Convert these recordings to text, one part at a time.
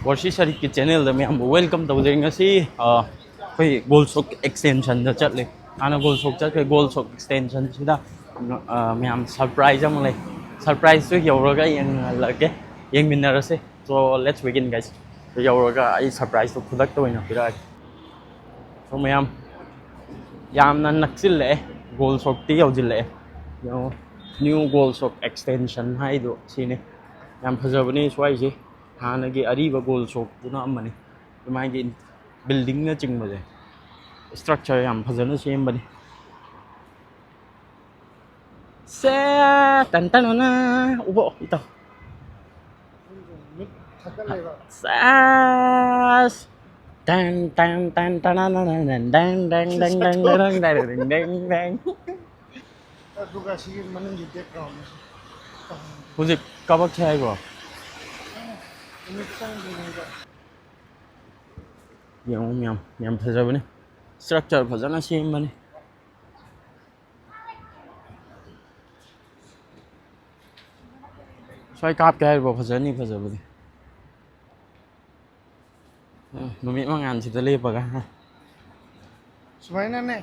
Warshii Sharif की channel दा मैं welcome तौजरिंग सी कोई gold sock extension दा चले आना gold sock चल के gold sock extension सिदा मैं surprise हम ले surprise तो योरगा यंग लगे यंग मिनर से so let's begin guys तो योरगा आई surprise तो खुदक तो इन्हें फिर so मैं याम ना नक्सिल ले gold sock टी योजिल ले new gold sock extension high दो सीने याम फजबनी स्वाई जी हानगी अरीबा गोल सोक दुना अमनी मागी बिल्डिंग ना चिंग बजे स्ट्रक्चर याम फजन सेम बनी से तन तन ना उबो इतो सास tang tang tang tang tang tang tang tang tang tang tang tang tang tang दुगा सी मन जिते काम हुजिक कबक छाइबो यम फजबनी स्ट्रक्चर फजना सेम बनी स्वाई काप के हाइबो फजनी फजबनी नुमी मंगान सिदा लेपगा सुमाइना ने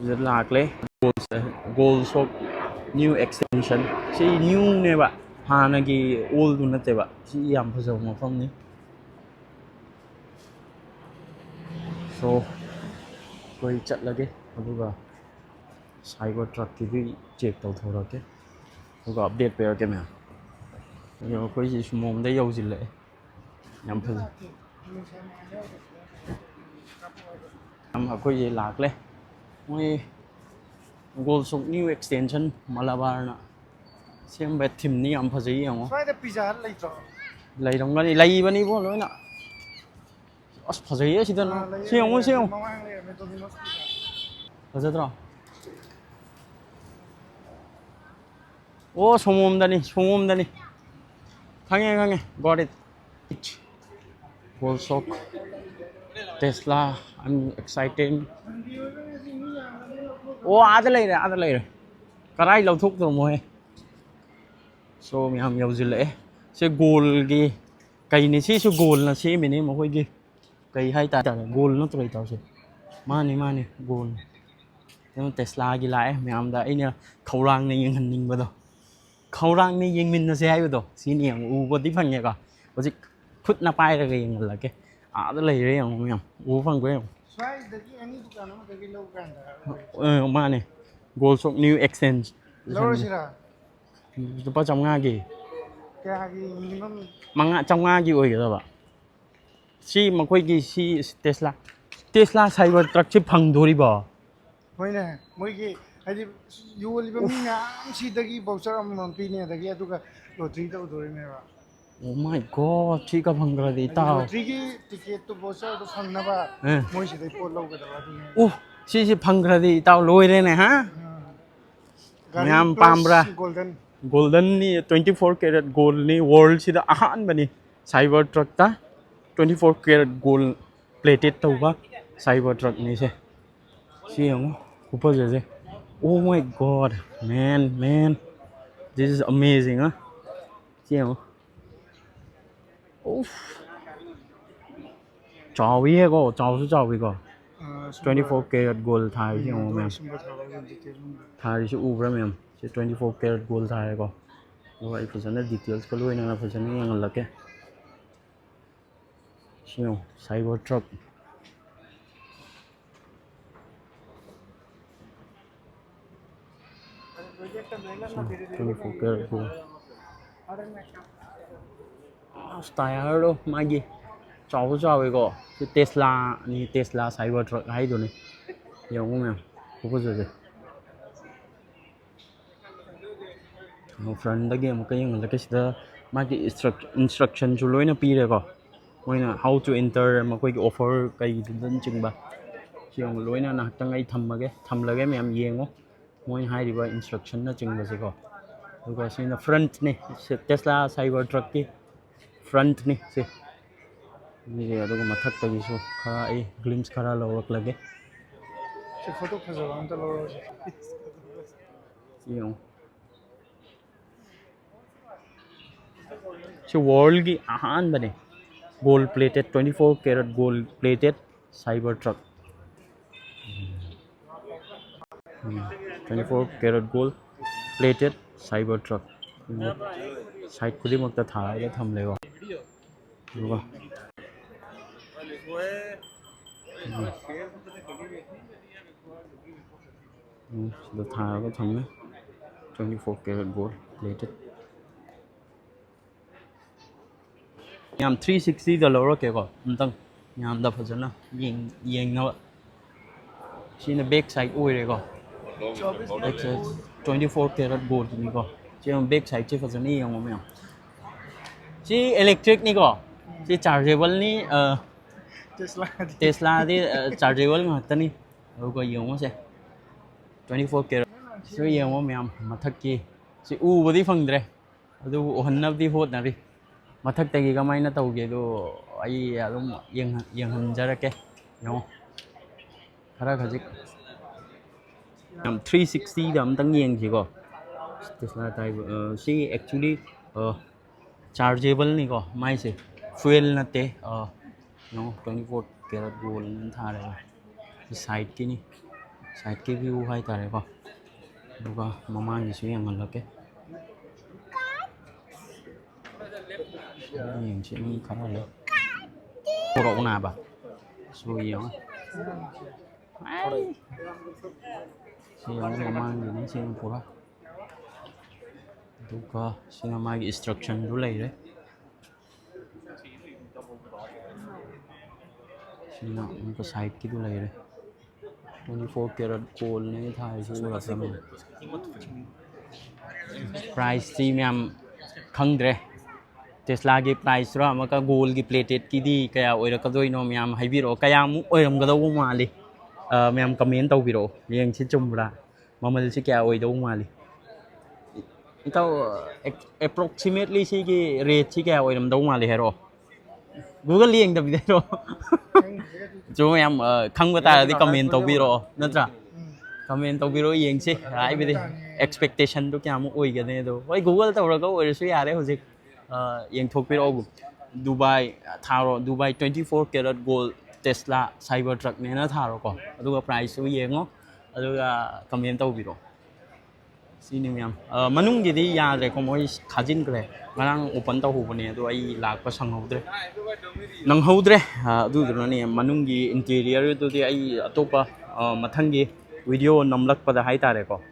rất lạc lấy gold sock new extension si new ne ba hana gi old na te ba si yam phajaw ma pham ni so koi chat lage aduga cybertruck ki bi check tau thora ke aduga update pe ke ma yo koi si sumom da yau jil le yam phaj am ha koi lạc le Moi gold sock new extension malabar na xem bet thim ni am phajai yang स्वाई द pizza लै छ lai dong gani lai bani bo loi na as phajai ya sidan siang mo siang मवांग ले मे तो दिनो phajadra o somom dani kange got it gold sock Tesla I'm excited ô ada lei karai lau thuk to moi so mi ham yau jil le se goal gi kai ni si su goal na si mi ni mo hoi gi kai hai ta goal no troi tau se mani goal no Tesla gi lai mi am da ina khaurang ni yang ning ba do khaurang ni yang min na se hai ba do si ni yang u bo ti phang ye ka bo ji phut na pai ra ga yang la ke a da lei re yang mi am u phang ko स्वाई द की any दुकान में दगी लो brand माने gold sock new exchange लो सिरा lupa trăm nga gì क्या की minimum manga trăm nga gì oi ga ba si ma koi gi si Tesla cybertruck chi phang dori ba होइने मोइ की हादि युवली बम नाम सी दगी बाउचर अम पीने दगी अदुगा लॉटरी तो दोरे में बा oh my god chi ka phang ra di ta lottery की ticket तो बाउचर तो फंगनबा मोइ सिदे pot लौगदबा the oh si phang ra di tao loi re ne ha Ngam pambra golden ni 24 karat gold ni world sida ahan bani cybertruck ta 24 karat gold plated tau ba cybertruck ni se si ang super je oh my god man this is amazing huh si ang oof chao wi he ko chao su chao wi ko 24 karat gold thai si ang mem thai si u bra mem si 24 karat gold thai ko rồi phajana details ko loi na phajana yang lake si ang cybertruck 24 karat gold style do magi chao 이거 Tesla ni Tesla cybertruck hai do ni yang mo mem ko je no front da game ka yang la ka sida magi instruction chu loina pi re ko moina how to enter ma koi offer kai dan ching ba siang loina na tang ai tham lage mem yengo moi hai ri ba instruction na ching ba se ko duga sina front ni Tesla cybertruck ki front ni se ni aduga mathak ta gi so khara ai glimpse khara lawak lage से photo खजवा हम तो लो siang ชื่อ world की आहान बने gold plated 24 karat gold plated cybertruck 24 karat gold plated cybertruck ไซต์คุณที่มันจะถ่ายได้ทำเลยวะดูป่ะจะถ่ายก็ทำไหม24 karat gold platedยาม360 dollar เกี่ยวกับมันต้องยามดับพอจะนะยิงเนาะชิ้นเบรกไซด์อุ้ยเลยก็เบรกไซด์24 karat gold นี่ก็ชิ้นเบรกไซด์ชิ้นพอจะนี่ยังไม่เอาชิ้นอิเล็กทริกนี่ก็ชิ้น chargeable นี่Tesla ที่chargeable มาตั้งนี่เราก็ยังไม่ใช่24 karat ชิ้นยังไม่เอามาทักกี้ชิ้นอู้บดีฟังเดรดูหันนับดีโหดนะดิमथक्तगी कमायना तौगेदो आई अदुम यंहंजरके नो खरा खजिक 360 दा अमतंग यंगजिको Tesla type C actually chargeable नि को माइसे फ्यूल नते नो 24 कैरेट गोल्ड न थारे साइड की व्यू हाय तारे को दुगा ममांगी सु यंगलके nhìn chị khá là lớn cô độ nào bà xui yếu chị nó mang gì đến xem cô đó đúng cơ xin là mai instruction đủ lầy đấy xin là có site cái đủ lầy đấy 24 karat gold này thay chứ là sao mình price thì mình không đấy Tesla की price रा मका gold की plated की दी कया ओइरकदोइनो ma'am हाइबिरो कयामु ओइरमगदौ माली ma'am comment तौबिरो Young छि चुमब्रा ममल सि क्या ओइदौ माली इताउ approximately सि की रेट सि क्या ओइरमदौ माली हेरो गूगल येंग दबिदेरो जो म्याम खंगबा तारदि कमेंट तौबिरो नत्रा कमेंट तौबिरो येंग सि हाइबिदि एक्सपेक्टेशन दो क्यामु ओइगने दो ओइ गूगल तौरगा ओइरसु यारे होजिक yang thokpiro Dubai tharo Dubai 24 karat gold Tesla cybertruck ne na tharo ko aduga price su yengo aduga comment tawbiro sini myam manung gi di yadre ko moi khajin kre ngarang open taw hubane adu ai lak pa sanghodre nang hodre adu duna ne manung gi interior du di ai atopa mathang gi video namlak pada hai tare ko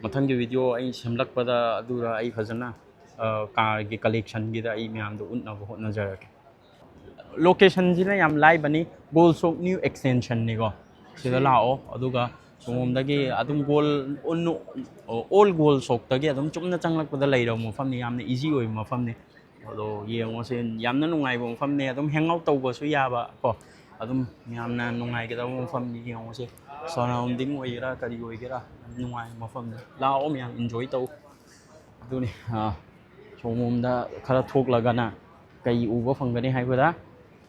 mathang gi video ai samlak pada adu ra ai phajana car की collection की दा ई ma'am दो उन्नब होनजरके location जिना याम लाइ बनी गोल सोक new extension निको सिदा लाओ अदुगा सोमदगी अदुम गोल उन्नु ओल गोल सोक तगी अदुम चुमना चंगलकपदा लैरो मफम नि यामना इजी ओइ मफम नि अदो येंगो से यामना नुंगाइबो मफम नि अदुम हैंग आउट तौबसु याबा को अदुम यामना नुंगाइगदा मफम नि येंगो से सराउंडिंग ओइरा करी ओइगेरा नुंगाइ मफम नि लाओ म्याम एन्जॉय तौ दुनि सोमोमदा खरा थोकलगना कई उबा फंगने हाइबदा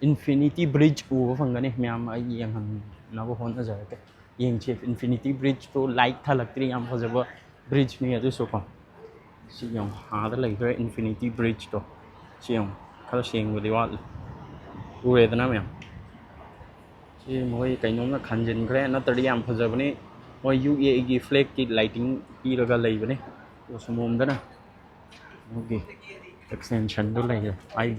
इन्फिनिटी ब्रिज उबा फंगने म्याम आई यंहन नबो होना जरके यंगचे इन्फिनिटी ब्रिज तो लाइट थलक्त्री याम फजबा ब्रिज नि अदु सोको सियं हादा लैद्रे इन्फिनिटी ब्रिज तो सियं खरा सेंगबदि वा उरेदना म्याम सि मोय कैनोमना खंजनग्रे नतरदि याम फजबने मोय यूए की फ्लैग की लाइटिंग पीरगा लैबने सोमोमदना ओके एक्सटेंशन तो लगे आई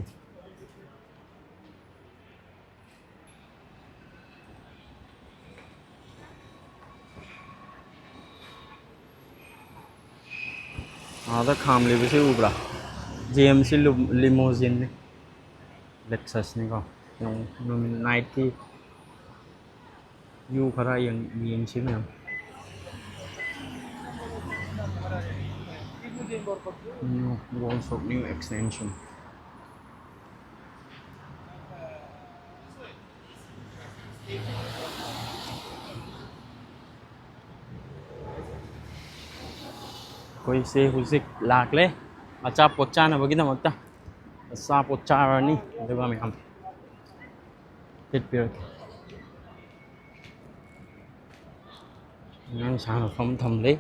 आधा खाम ले से ऊपरा जेएमसी लिमोजिन ने लेक्सस ने को नाइट की यू खरा यंग से में new Warshii new extension कोई से हुजिक लाकले अच्छा पोचा ना बगी दमकता सा पोचा रनी देबा में हम फिट पिर नन सा फम थमले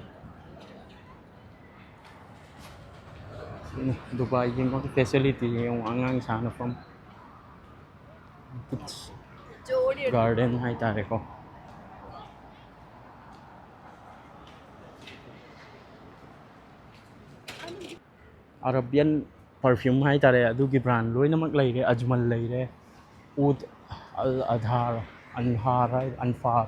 Dubai yung mga facility yung angang sana from garden hay tare ko. Arabian perfume hay tare adugi brand loinamak leire ajmal leire ud al adhar anhar anfar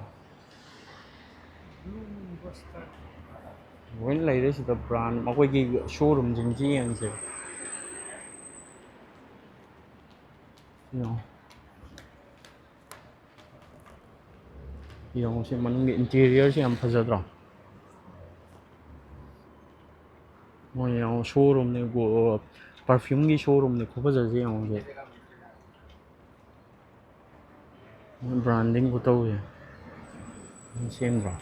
loin leire sida brand makoigi showroom jingji yang se no yung si manung interior si am phajadra mo yung showroom ne go perfume ki showroom ne khoba jaje yung se branding ko to ye same bra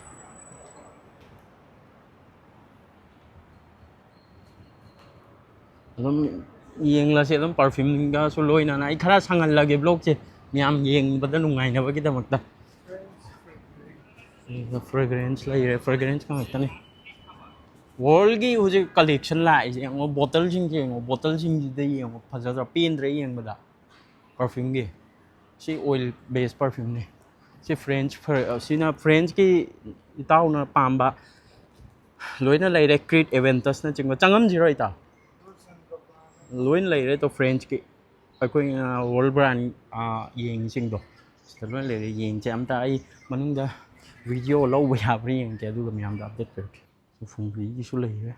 adum yeng la se adum perfume ga so loi na nai khara sangal lage blog che miyam yeng bada nungai na ba kita makta the fragrance la ye fragrance ka makta ne world ki hoje collection la ai yang bottle jing jing bottle jing de yang phajadra pin re yang bada perfume ki si oil based perfume ne si French si na French ki itau na pamba loina lai re create eventus na chingwa changam jiro ita loin lai re to French ki akoi world brand yeng sing do loin lai re yeng cham ta ai manung da video lo ba ya bri yeng te du ga myam da update pe so phung bi ki su lai re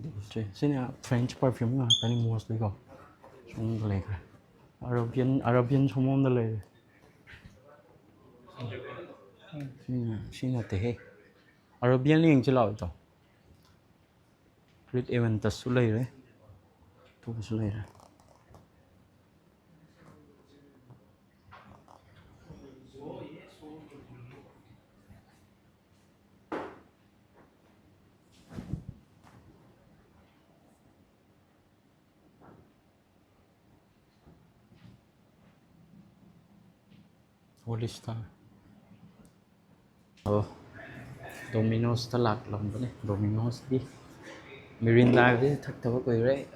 du si na French perfume nga tani mostly ko chung lai ka Arabian chomom da lai Sina te Arabian yang chilao to Great event tas sulai re tu sulai re Holy Star Domino's ta lạc lòng vậy Domino's đi Mirinda với thật thật quỷ đấy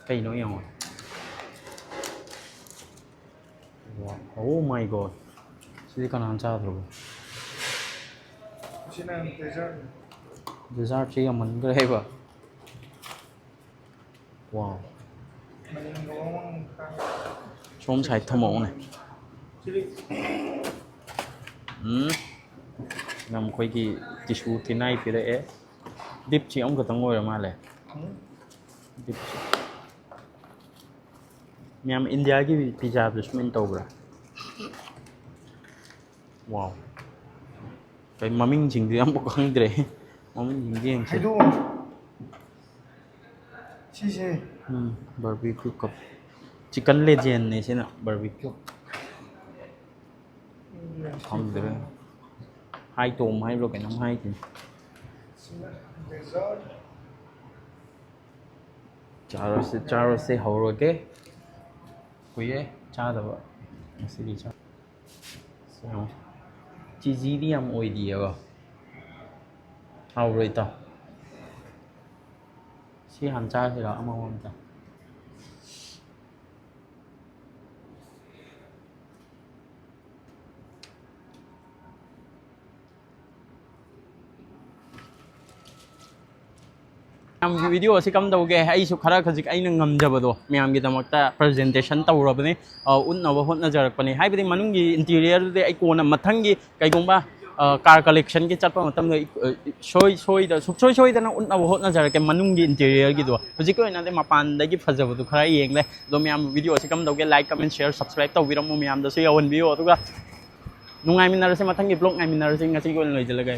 cây nó nhỏ wow. Oh my god sih kan ăn sao rồi dessert sih yang mình cái vậy wow 좀 잘 터먹네 nằm quay cái tissue thế này phía đấy dip chỉ ông có tao ngồi mà lẽ dip nyam India cái pizza basement tàu bra wow cái mà mình chỉnh thì ông có không đấy mà mình chỉnh gì Cheese barbecue cup chicken legend này xem nào barbecue không được hai tôm hay rồi cái nóng hay thì cha rồi sẽ hậu rồi cái quý ấy cha rồi nó sẽ đi cha sao chỉ gì đi ăn ôi đi à hậu rồi ta si hành cha thì là ăn ngon ta video si kam dau ge ai su khara khajik ai nang ngam jaba do myam gi damakta presentation taw rabani un na hot na jarak pani hai bidi manung gi interior de ai ko na mathang gi kai gongba car collection gi chatpa matam de soi da sup soi da na un na hot na jarak ke manung gi interior gi do hojik ko na de mapan da gi phajaba du khara yeng le do myam video si kam dau ge like comment share subscribe taw biram mo myam da su yawan video tu ga nungai minar se mathang gi vlog ngai minar se ngasi ko loi jala ga